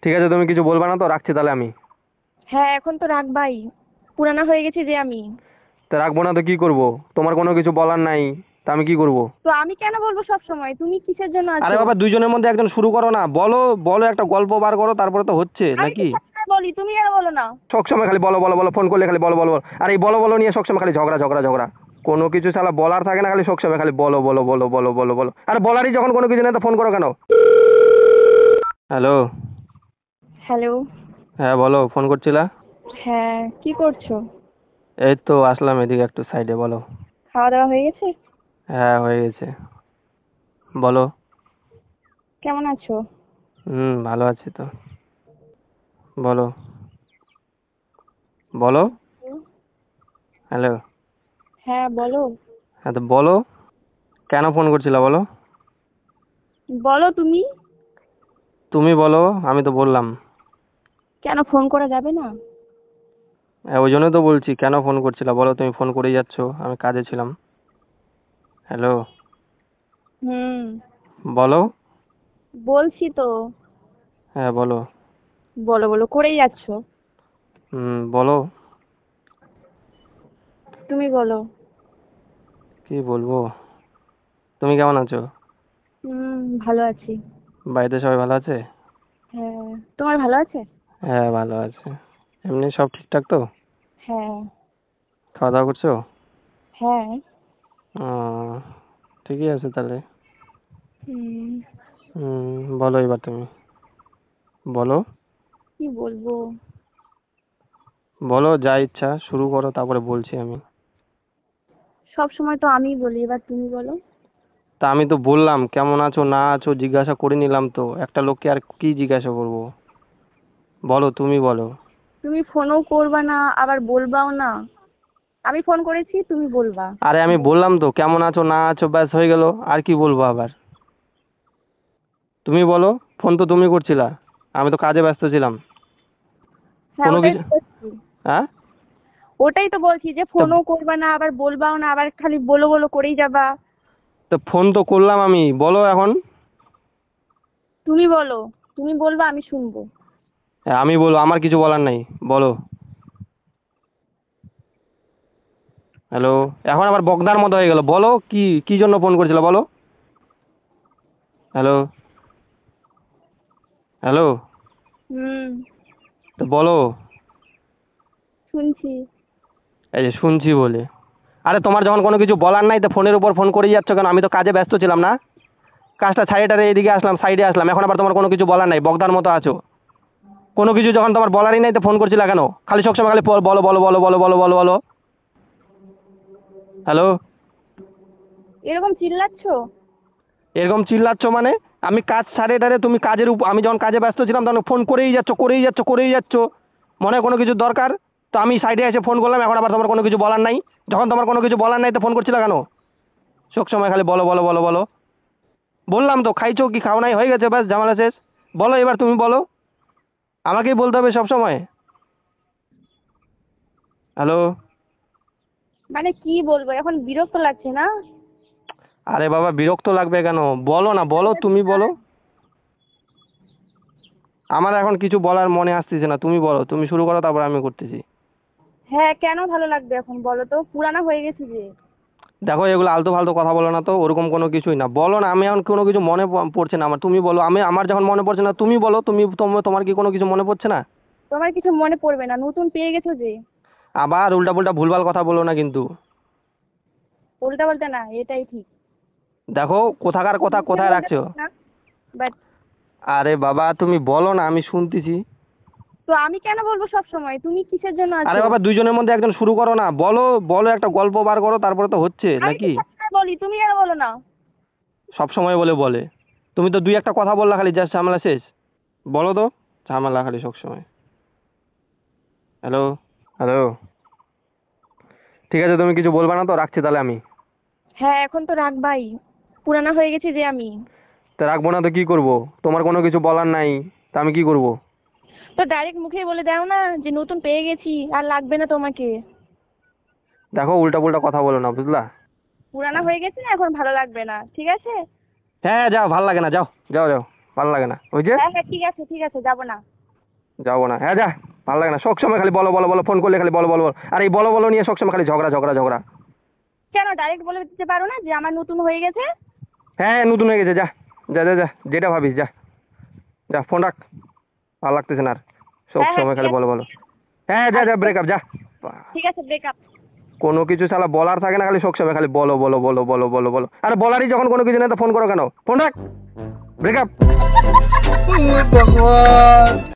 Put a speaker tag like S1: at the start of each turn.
S1: ঠিক আছে, তুমি কিছু বলবা না তো, রাখছি তাহলে আমি।
S2: হ্যাঁ এখন তো রাখবাই, পুরানা হয়ে গেছি যে আমি।
S1: তা রাখবো না তো কি করব? তোমার কোনো কিছু বলার নাই, তা আমি কি করব?
S2: তো আমি কেন বলবো সব সময়, তুমি কিসের জন্য
S1: আরে
S2: আছো?
S1: বাবা, দুইজনের মধ্যে একজন শুরু করো না, বলো। বলো, একটা গল্প বার করো, তারপরে তো হচ্ছে
S2: আমি তো
S1: নাকি?
S2: সবসময় বলি, তুমি কেন বলো না?
S1: সবসময় খালি বলো বলো বলো, ফোন করলে খালি বলো বলো বলো। আর এই বলো বলো নিয়ে সবসময় খালি ঝগড়া ঝগড়া ঝগড়া। কোনো কিছু শালা বলার থাকে না, খালি সবসময় খালি বলো বলো বলো বলো বলো বলো। আর বলারই যখন কোনো কিছু নেই তো ফোন করো কেন? হ্যালো।
S2: হ্যালো।
S1: হ্যাঁ বলো, ফোন করছিলা?
S2: হ্যাঁ, কি করছো?
S1: এই তো আসলাম এদিকে একটু সাইডে, বলো।
S2: খাওয়া দাওয়া হয়ে গেছে?
S1: হ্যাঁ হয়ে গেছে, বলো।
S2: কেমন আছো?
S1: ভালো আছি তো, বলো। বলো। হ্যালো।
S2: হ্যাঁ বলো।
S1: হ্যাঁ তো বলো, কেন ফোন করছিলা বলো?
S2: বলো তুমি।
S1: তুমি বলো, আমি তো বললাম।
S2: কেন ফোন করা যাবে না?
S1: হ্যাঁ, ওই জন্যই তো বলছি কেন ফোন করছিলা বলো, তুমি ফোন করেই যাচ্ছ, আমি কাজে ছিলাম। হ্যালো।
S2: হুম,
S1: বলো।
S2: বলছি তো।
S1: হ্যাঁ বলো।
S2: বলো বলো করেই যাচ্ছো।
S1: বলো।
S2: তুমি বলো।
S1: কি বলবো? তুমি কেমন আছো?
S2: ভালো আছি।
S1: বাড়িতে সবাই ভালো আছে?
S2: হ্যাঁ, তোমার ভালো আছে?
S1: হ্যাঁ ভালো আছে। এমনি সব ঠিকঠাক তো?
S2: হ্যাঁ।
S1: খাওয়া দাওয়া করছো?
S2: হ্যাঁ।
S1: আহ, ঠিকই আছে তাহলে।
S2: হুম।
S1: বলো এবার তুমি, বলো।
S2: কি বলবো?
S1: বলো, যা ইচ্ছা শুরু করো, তারপরে বলছি আমি।
S2: সব সময় তো আমিই বলি, এবার তুমি বলো।
S1: তা আমি তো বললাম কেমন আছো না আছো, জিজ্ঞাসা করে নিলাম তো, একটা লোককে আর কি জিজ্ঞাসা করব? বলো, তুমি বলো।
S2: তুমি ফোনও করবা না, আবার বলবাও না। আমি ফোন করেছি, তুমি বলবা।
S1: আরে আমি বললাম তো কেমন আছো না আছো, ব্যাস হয়ে গেল। আর কি বলবো আবার? তুমি বলো। ফোন তো তুমি করছিলা, আমি তো কাজে ব্যস্ত ছিলাম।
S2: হ্যাঁ,
S1: কোনো
S2: ওটাই
S1: কিছু।
S2: তো বলছি।
S1: হ্যাঁ।
S2: ওটাই তো বলছি যে
S1: তা
S2: ফোনও করবা না, আবার বলবাও না, আবার খালি বলো বলো করেই যাবা।
S1: তা ফোন তো করলাম আমি, বলো এখন।
S2: তুমি বলো। তুমি বলবা, আমি শুনবো।
S1: হ্যাঁ, আমি বলবো, আমার কিছু বলার নাই, বলো। হ্যালো। এখন আবার বকদার মতো হয়ে গেল, বলো কি কি জন্য ফোন করেছিল বলো। হ্যালো। হ্যালো।
S2: হুম।
S1: তো বলো।
S2: শুনছি।
S1: এই যে শুনছি বলে, আরে তোমার যখন কোনো কিছু বলার নাই তো ফোনের উপর ফোন করেই যাচ্ছ কেন? আমি তো কাজে ব্যস্ত ছিলাম না, কাজটা ছাইড়ে এদিকে আসলাম, সাইডে আসলাম, এখন আবার তোমার কোনো কিছু বলার নাই, বকদার মতো আছো। কোনো কিছু যখন তোমার বলারই নাই তো ফোন করছিলা কেন? খালি সবসময় খালি বলো বলো বলো বলো বলো বলো বলো। হ্যালো।
S2: এরকম চিল্লাচ্ছো?
S1: এরকম চিল্লাচ্ছ মানে? আমি কাজ ছাড়ে টারে তুমি কাজের উপর, আমি যখন কাজে ব্যস্ত ছিলাম তখন ফোন করেই যাচ্ছ করেই যাচ্ছ করেই যাচ্ছ। মনে হয় কোনো কিছু দরকার, তো আমি সাইডে এসে ফোন করলাম, এখন আবার তোমার কোনো কিছু বলার নাই। যখন তোমার কোনো কিছু বলার নাই তো ফোন করছিলা কেন? সব সময় খালি বলো বলো বলো বলো। বললাম তো, খাইছো কি খাও নাই, হয়ে গেছে, ব্যাস ঝামেলা শেষ। বলো এবার তুমি বলো, আমাকেই বলতে হবে সব সময়? হ্যালো।
S2: মানে কি বলবো, এখন বিরক্ত লাগছে না?
S1: আরে বাবা, বিরক্ত লাগবে কেন? বলো না, বলো তুমি বলো। আমার এখন কিছু বলার মনে আসতেছে না, তুমি বলো, তুমি শুরু করো, তারপর আমি করতেছি।
S2: হ্যাঁ, কেন ভালো লাগবে এখন বলো তো, পুরানা হয়ে গেছে যে।
S1: দেখো, এগুলো আলতু ফালতু কথা বলো না তো, ওরকম কোনো কিছুই না, বলো না। আমি এখন কোনো কিছু মনে পড়ছে না আমার, তুমি বলো। আমি আমার যখন মনে পড়ছে না তুমি বলো, তোমার কি কোনো কিছু মনে পড়ছে না?
S2: তোমার কিছু মনে পড়বে না, নতুন পেয়ে গেছো যে।
S1: আবার উল্টা পুল্টা ভুলভাল কথা বলো না কিন্তু।
S2: উল্টা বলতে না, এটাই ঠিক।
S1: দেখো, কোথাকার কথা
S2: মুখের
S1: কোথায়
S2: মধ্যে
S1: রাখছো।
S2: ঠিক না, বাট।
S1: আরে বাবা, তুমি বলো না, আমি শুনতেছি।
S2: তো আমি কেন বলবো সব সময়, তুমি কিসের জন্য
S1: আরে
S2: আছো?
S1: বাবা, দুইজনের মধ্যে একজন শুরু করো না, বলো। বলো, একটা গল্প বার করো, তারপরে তো হচ্ছে
S2: আমি তো
S1: নাকি?
S2: সবসময় বলি, তুমি কেন বলো না?
S1: সব সময় বলে বলে, তুমি তো দুই একটা কথা বললা, খালি জাস্ট ঝামেলা শেষ। বলো তো, ঝামেলা খালি সব সময়। হ্যালো। হ্যালো। ঠিক আছে, তুমি কিছু বলবা না তো, রাখছি তাহলে আমি।
S2: হ্যাঁ এখন তো রাখবাই, পুরানা হয়ে গেছি যে আমি।
S1: তা রাখবো না তো কি করব? তোমার কোনো কিছু বলার নাই, তা আমি কি করব?
S2: তো ডাইরেক্ট মুখেই বলে দাও না যে নতুন পেয়ে গেছি, আর লাগবে না তোমাকে।
S1: দেখো, উল্টা পুল্টা কথা বলো না, বুঝলা?
S2: পুরানা হয়ে গেছে না, এখন ভালো লাগবে না, ঠিক আছে?
S1: হ্যাঁ যাও, ভাল লাগে না, যাও যাও যাও। ভালো লাগে না ওই যে
S2: হ্যাঁ হ্যাঁ ঠিক আছে যাবো না।
S1: যাবো না, হ্যাঁ যা, ভালো লাগে না, সবসময় খালি বলো বলো বলো, ফোন করলে খালি বলো বলো বলো, আর এই বলো বলো নিয়ে সবসময় খালি ঝগড়া ঝগড়া ঝগড়া।
S2: কেন ডাইরেক্ট বলে দিতে পারো না যে আমার নতুন হয়ে গেছে?
S1: হ্যাঁ নতুন হয়ে গেছে, যা যা যা যা, যেটা ভাবিস যা, যা ফোন রাখ, ভালো লাগতেছে না আর সব
S2: হ্যাঁ,
S1: সময় খালি
S2: ঠিক
S1: বলো বলো। হ্যাঁ যা যা, ব্রেকআপ যা।
S2: ঠিক আছে ব্রেকআপ।
S1: কোনো কিছু শালা বলার থাকে না, খালি সব সময় খালি বলো বলো বলো বলো বলো বলো, আরে বলারই যখন কোনো কিছু নেই তো ফোন করো কেন, ফোন রাখ, ব্রেকআপ।